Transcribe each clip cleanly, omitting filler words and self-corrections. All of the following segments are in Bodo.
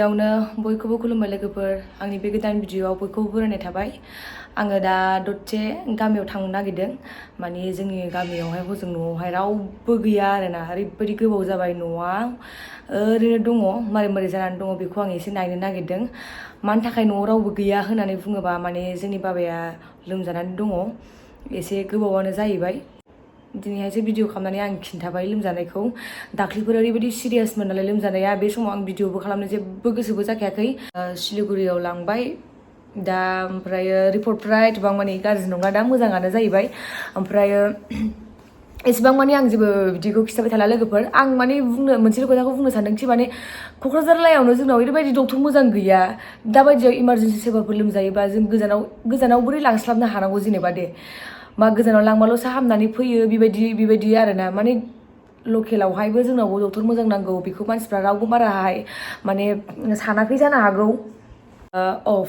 गिबियावनो बयखौबो खुलुमबाय लोगोफोर आंनि बे गोदान भिडिअआव बयखौबो बरायनाय थाबाय आङो दा दसे गामियाव थांनो नागिरदों माने जोंनि गामियावहाय हजों न'आवहाय रावबो गैया आरोना ओरैबायदि गोबाव जाबाय न'आ ओरैनो दङ मारै मारै जानानै दङ बेखौ आं एसे नायनो नागिरदों मानि थाखाय न'आव रावबो गैया होननानै बुङोबा माने जोंनि बाबाया लोमजानानै दङ एसे गोबावानो जाहैबाय दिनैहायसो भिडिअ खालामनानै आं खिन्थाबाय लोमजानायखौ दाख्लिफोर ओरैबायदि सिरियासमोन नालाय लोमजानाया बे समाव आं भिडिअबो खालामनो जेबो गोसोबो जाखायाखै सिलिगुरियाव लांबाय दा ओमफ्राय रिपर्टफ्रा एथबां माने गाज्रि नङा दा मोजाङानो जाहैबाय ओमफ्राय एसेबां माने आं जेबो बिदिखौ खिथाबाय थाला लोगोफोर आं माने मोनसे खोथाखौ बुंनो सानदोंखि माने क'क्राझार लायावनो जोंनाव ओरैबायदि डक्टर मोजां गैया दाबायदियाव इमारजेन्सि सोरबाफोर लोमजायोबा जों गोजानाव बोरै लांस्लाबनो हानांगौ जेनेबा दे मा गोजानाव लांबाल'सो हामनानै फैयो बेबायदि आरोना माने लकेलावहायबो जोंनावबो डक्टर मोजां नांगौ बेखौ मानसिफ्रा रावबो बाराहाय माने सानाखै जानो हागौ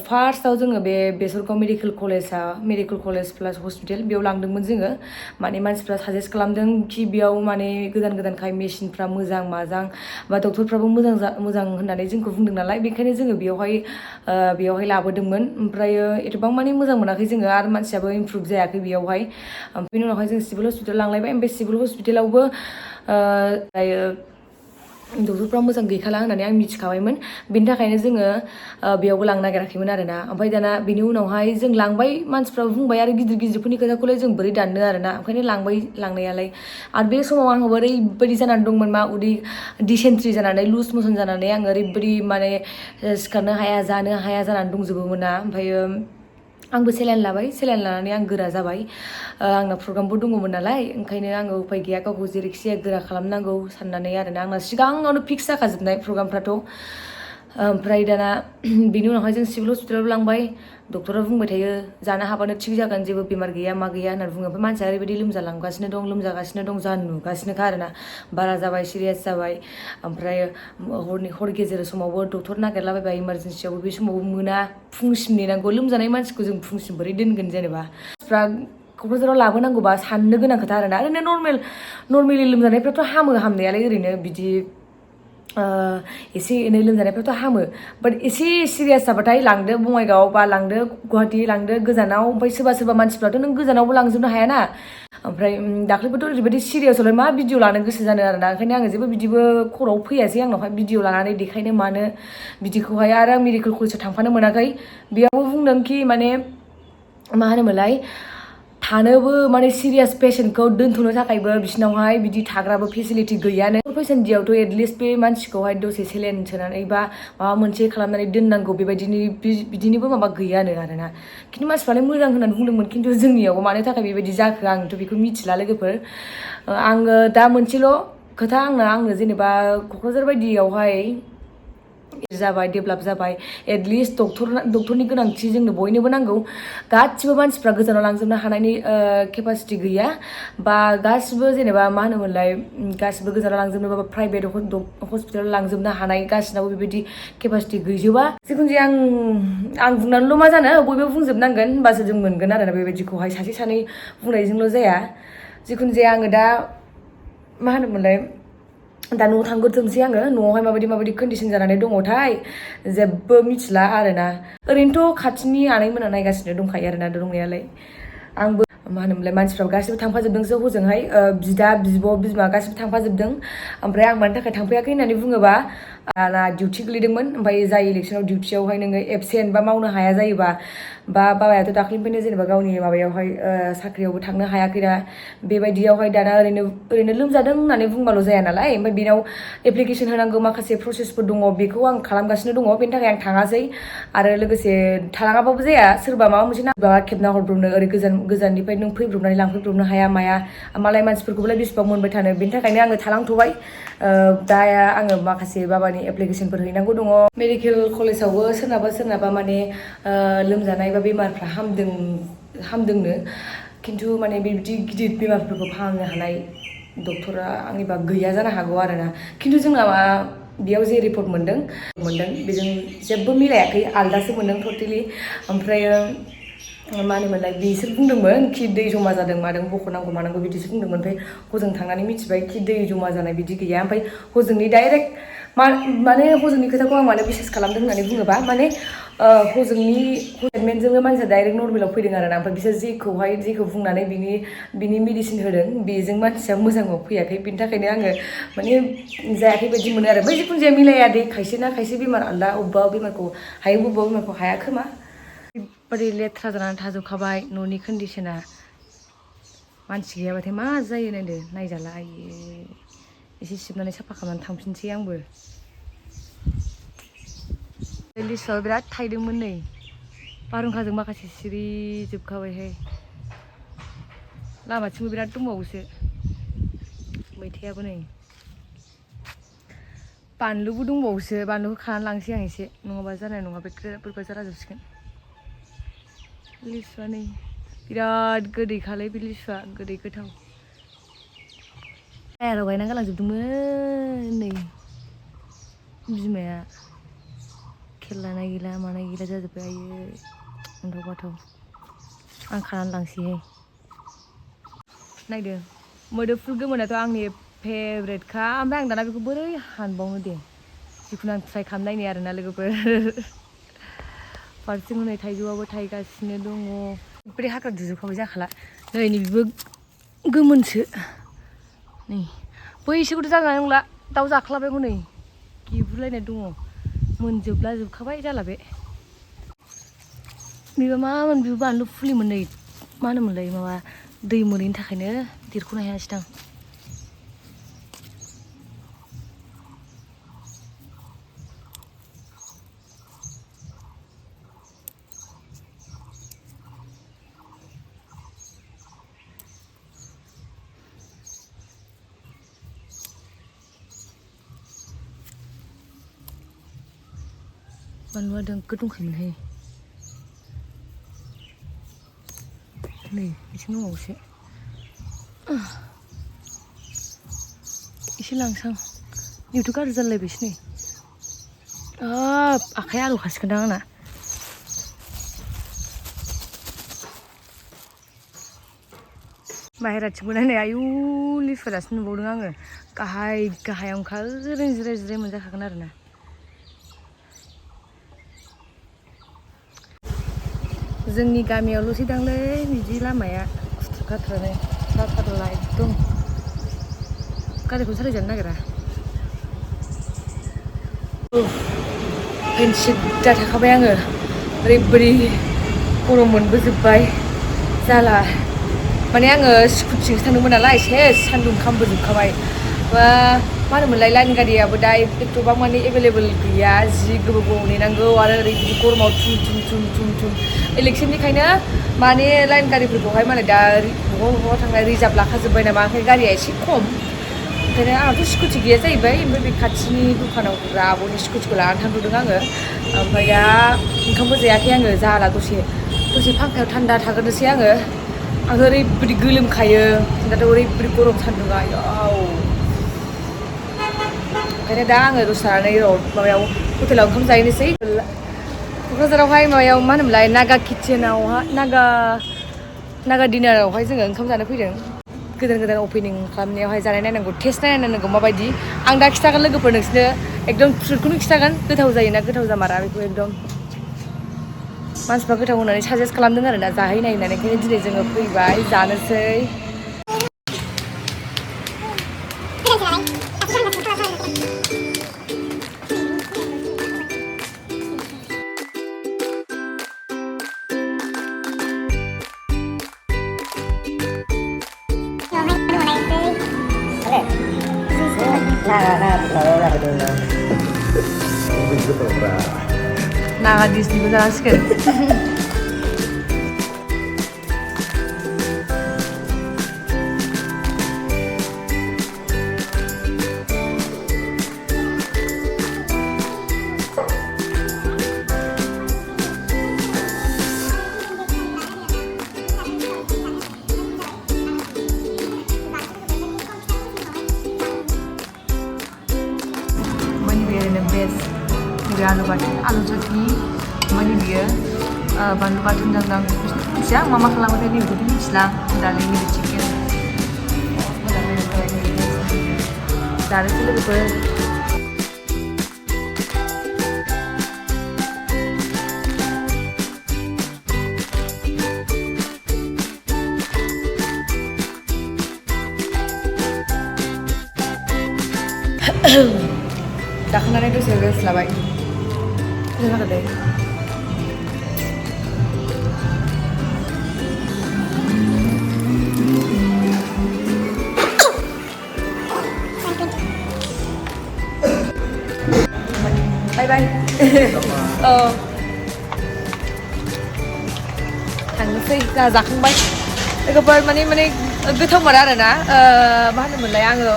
फार्स्टआव जोङो बे बेसरगाव मेडिकेल कलेज प्लास हस्पिटाल बेयाव लांदोंमोन जोङो माने मानसिफ्रा साजेस्ट खालामदों कि बेयाव माने गोदानखाय मेसिनफ्रा मोजां माजां बा डक्टरफ्राबो मोजां होननानै जोंखौ बुंदों नालाय बेखायनो जोङो बेयावहाय लाबोदोंमन ओमफ्रायो एथबां माने मोजां मोनाखै जोङो आरो मानसियाबो इमप्रुभ जायाखै बेयावहाय बेनि उनावहाय जों सिभिल हस्पिटाल लांलायबाय ओमफ्राय सिभिल हस्पिटालावबो दायो डक्टरफ्रा मोजां गैखाला होननानै आं मिथिखाबायमोन बेनि थाखायनो जोङो बेयावबो लांनो नागिराखैमोन आरोना ओमफ्राय दाना बेनि उनावहाय जों लांबाय मानसिफ्रा बुंबाय आरो गिदिरफोरनि खोथाखौलाय जों बोरै दाननो आरोना ओंखायनो लांबाय लांनायालाय आरो बे समाव आङो ओरैबायदि जानानै दंमोन मा उदै डिसेन्ट्रि जानानै लुज मसन जानानै आङो ओरैबायदि माने सिखारनो हाया जानो हाया जानानै दंजोबोमोन ना ओमफ्रायो आंबो सेलाइन लानानै आं गोरा जाबाय आंना प्रग्रामबो दङमोन नालाय ओंखायनो आङो उफाय गैया गावखौ जेरैखि जाया गोरा खालामनांगौ साननानै आरोना आंना सिगाङावनो फिक्स जाखाजोबनाय प्रग्रामफ्राथ' ओमफ्राय दाना बेनि उनावहाय जों सिभिल हस्पिटालाव लांबाय डक्टरा बुंबाय थायो जानो हाबानो थिग जागोन जेबो बेमार गैया मा गैया होननानै बुङो ओमफ्राय मानसिया ओरैबायदि लोमजागासिनो दं जानो नुगासिनोखा आरोना बारा जाबाय सिरियास जाबाय ओमफ्राय हर गेजेर समावबो डक्टर नागिरलाबायबाय इमारजेन्सियावबो बे समावबो मोना फुंसिम नेनांगौ लोमजानाय मानसिखौ जों फुंसिम बोरै दोनगोन जेनेबा क'क्राझाराव लाबोनांगौबा साननो गोनां खोथा आरोना ओरैनो नर्मेलि लोमजानायफ्राथ' हामो हामनायालाय ओरैनो बिदि एसे एनै लोमजानायफ्राथ' हामो बाट एसे सिरियास जाबाथाय लांदो बङाइगाव बा लांदो गुवाहाटि लांदो गोजानाव ओमफ्राय सोरबा मानसिफ्राथ' नों गोजानावबो लांजोबनो हायाना ओमफ्राय दाख्लैबोथ' ओरैबायदि सिरियासआवलाय मा भिडिअ लानो गोसो जानो आरोना ओंखायनो आङो जेबो बिदिबो खर'आव फैयासै आंनावहाय भिडिअ लानानै देखायनो मानो बिदिखौहाय आरो आं मेडिकेल कलेजाव थांफानो मोनाखै बेयावबो बुंदों कि माने मा होनोमोनलाय थानोबो माने सिरियास पेसेन्टखौ दोनथ'नो थाखायबो बिसिनावहाय बिदि थाग्राबो फेसिलिटि गैयानो पेसेन्टियावथ' एटलिस्ट बे मानसिखौहाय दसे सेलेन सोनानै बा माबा मोनसे खालामनानै दोननांगौ बिदिनिबो माबा गैयानो आरोना खिन्थु मानसिफ्रालाय मोजां होननानै बुंदोंमोन खिन्थु जोंनियावबो मानो थाखाय बेबायदि जाखो आंथ' बेखौ मिथिला लोगोफोर आङो दा मोनसेल' खोथा आंनो जेनेबा क'क्राझार बायदियावहाय जाबाय डेभेलप जाबाय एटलिस्ट डक्टरनि गोनांथि जोंनो बयनोबो नांगौ गासिबो मानसिफ्रा गोजानाव लांजोबनो हानायनि केपासिटि गैया बा गासिबो जेनेबा मा होनोमोनलाय गासिबो गोजानाव लांजोबनो बा प्राइभेट हस्पिटालाव लांजोबनो हानाय गासिनावबो बेबायदि केपासिटि गैजोबा जिखुनु जाया आं बुंनानैल' मा जानो बयबो बुंजोबनांगोन होमबासो जों मोनगोन आरोना बेबायदिखौहाय सासे सानै बुंनायजोंल' जाया जिखुनु जाया आङो दा मा होनोमोनलाय दा न'आव थांग्रोथोंसै आङो न'आवहाय माबायदि कन्डिसन जानानै दङथाय जेबो मिथिला आरोना ओरैनोथ' खाथिनि आनैमोना नायगासिनो दंखायो आरोना दंनायालाय आंबो मा होनोमोनलाय मानसिफ्रा गासिबो थांफाजोबदोंसो हजोंहाय बिदा बिब' बिमा गासिबो थांफाजोबदों ओमफ्राय आं मानि थाखाय थांफायाखै होननानै बुङोबा आंना डिउटि गोलैदोंमोन ओमफ्राय जाय इलेक्सनाव डिउटियावहाय नोङो एबसेन्ट बा मावनो हाया जायोबा बा बाबायाथ' दाख्लैनिफ्रायनो जेनेबा गावनि माबायावहाय साख्रियावबो थांनो हायाखैना बेबायदियावहाय दाना ओरैनो लोमजादों होननानै बुंबाल' जाया नालाय ओमफ्राय बेनाव एप्लिकेसन होनांगौ माखासे प्रसेसफोर दङ बेखौ आं खालामगासिनो दङ बेनि थाखाय आं थाङासै आरो लोगोसे थालाङाबाबो जाया सोरबा माबा मोनसे नांगौबा खेबना हरब्रबनो ओरै गोजाननिफ्राय नों फैब्रबनानै लांफैब्रबनो हाया माया मालाय मानसिफोरखौलाय बेसेबां मोनबाय थानो बेनि थाखायनो आङो थालांथ'बाय दा आङो माखासे बाबानि एप्लिकेसनफोर हैनांगौ दङ मेडिकेल कलेजावबो सोरनाबा माने लोमजानाय बा बेमारफ्रा हामदोंनो खिन्थु माने बिदि गिदिर बेमारफोरखौ फाहामनो हानाय डक्टरा आंनिबा गैया जानो हागौ आरोना खिन्थु जोंना बेयाव जे रिपर्ट मोनदों बेजों जेबो मिलायाखै आलदासो मोनदों टटेलि ओमफ्रायो मा होनोमोनलाय बिसोर बुंदोंमोन कि दै जमा जादों मादों बख'नांगौ बिदिसो बुंदोंमोन ओमफ्राय हजों थांनानै मिथिबाय कि दै जमा जानाय बिदि गैया ओमफ्राय हजोंनि डाइरेक्ट माने हजोंनि खोथाखौ आं माने बिसेस खालामदों होननानै बुङोबा माने हजोंनि ट्रिटमेन्टजोंनो मानसिया डाइरेक्ट नर्मेलाव फैदों आरो ना ओमफ्राय बिसोर जेखौ बुंनानै बिनि मेडिसिन होदों बेजों मानसिया मोजाङाव फैयाखै बिनि थाखायनो आङो माने जायाखै बायदि मोनो आरो बै जिखुनु जाया मिलाया दे खायसे बेमार आलदा अबेबा बेमारखौ हायो अबेबा बेमारखौ हाया खोमा ओरैबादि लेथ्रा जानानै थाजोबखाबाय न'नि कन्डिसना मानसि गैयाबाथाय मा जायो नायदो नायजाला आयै एसे सिबनानै साफा खालामनानै थांफिनसै आंबो लिसुआबो बिराद थाइदोंमोन नै बारहुंखाजों माखासे सिरि जोबखाबायहाय लामाथिंबो बिराद दंबावोसो मैथायाबो नै बानलुबो दंबावोसो बानलुखौ खानानै लांसै आं एसे नङाबा जानाय नङा बे बोरैबा जालाजोबसिगोन लिसुआ नै बिराद गोदैखालै बे लिसुआ गोदै गोथाव बाहेरायाव गायना गालांजोबदोंमोन नै बिमाया खेल लानाय गैला मानाय गैला जाजोब्बाय आयो अन्थाव बाथाव आं खानानै लांसैहाय नायदो मोदोमफुल गोमोनाथ' आंनि फेभरेटखा ओमफ्राय आं दाना बेखौ बोरै हानबावनो दे जिखुनु आं ट्राइ खालामनायनि आरोना लोगोफोर फारसेथिं हनै थाइजौआबो थायगासिनो दङ ओरैबायदि हाग्रा दुजोबखाबाय जाखाला नै बेबो गोमोनसो नै बैसोखौथ' जानाय नंला दाउ जाख्लाबाय हनै गेब्रुलायनाय दङ मोनजोबलाजोबखाबाय जाला बे बेबो मामोन बेबो बानलु फुलिमोन नै मा होनोमोनलाय माबा दै मोनैनि थाखायनो देरख'नो हायासै दां बानलुआ दोंगो दंखायोमोनहाय नै एसे दंबावोसो एसे लांसां नैबेथ' गाज्रि जालायबायसो नै आखाइ आलौखासिगोनदां आंना बाहेराथिंबो नायनाय आयु लिसुआ दासो नुबावदों आङो गाहायाव ओरैनो जिराय जिराय मोनजाखागोन आरोना जोंनि गामियावल'सै दांलै बिदि लामाया खुथ्रु जाथारला एकदम गारिखौ सालायजानो नागिरा सिद्दा थाखाबाय आङो ओरैबायदि गरम मोनबोजोब्बाय जाला माने आङो स्कुटिजोंसो थांदोंमोन नालाय सेस सान्दुं खामबोजोबखाबाय मा होनोमोनलाय लाइन गारियाबो दा एथ'बां माने एभेलेबल गैया जि गोबाव नेनांगौ आरो ओरैबायदि गरमाव थुम इलेक्सननिखायनो माने लाइन गारिफोरखौहाय माने दा बहा थांनाय रिजार्भ लाखाजोब्बाय नामा ओंखायनो गारिया एसे खम ओंखायनो आंहाथ' स्कुटि गैया जाहैबाय ओमफ्राय बे खाथिनि दखानाव आब'नि स्कुटिखौ लानानै थांथ'दों आङो ओमफ्राय दा ओंखामबो जायाखै आङो जाला दसे फांखायाव थान्दा थाग्रोनोसै आङो आं ओरैबायदि गोलोमखायो दाथ' ओरैबायदि गरम सान्दुंआ आयौ ओंखायनो दा आङो दसे थानानै माबायाव हटेलाव ओंखाम जाहैनोसै क'क्राझारावहाय माबायाव मा होनोमोनलाय नागा किटचेनावहाय नागा डिनारावहाय जोङो ओंखाम जानो फैदों गोदान अपेनिं खालामनायावहाय जानाय नायनांगौ टेस्ट नायनांगौ माबायदि आं दा खिथागोन लोगोफोर नोंसोरनो एकदम ट्रुथखौनो खिथागोन गोथाव जायोना गोथाव जामारा बेखौ एकदम मानसिफ्रा गोथाव होननानै साजेस्ट खालामदों आरोना जाहैनाय होननानै ओंखायनो दिनै जोङो फैबाय जानोसै naga Disney जासिगोन आलु बाथोन आलु चटनि माने बियो बानलु बाथोन दांदां मिथिया मा खालामोथाय नैबेखौथ' मिथिला दालि मिरि चिकेन जानोसै लोगोफोर जाखांनानै दसे रेस्ट लाबाय जागोन दे बाय बाय थांनोसै जोंहा जाखांबाय लोगोफोर माने गोथावमोन आरोना मा होनोमोनलाय आङो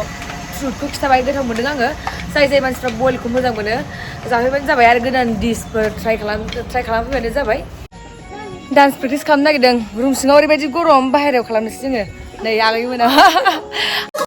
फ्रुटखौ खिथाबाय गोथाव मोनदों आङो जाय मानसिफ्रा बइलखौ मोजां मोनो जाफैबानो जाबाय आरो गोदान डिसफोर ट्राइ खालामफैबानो जाबाय डान्स प्रेक्टिस खालामनो नागिरदों रुम सिङाव ओरैबायदि गरम बाहेरायाव खालामनोसै जोङो नै आगैमोना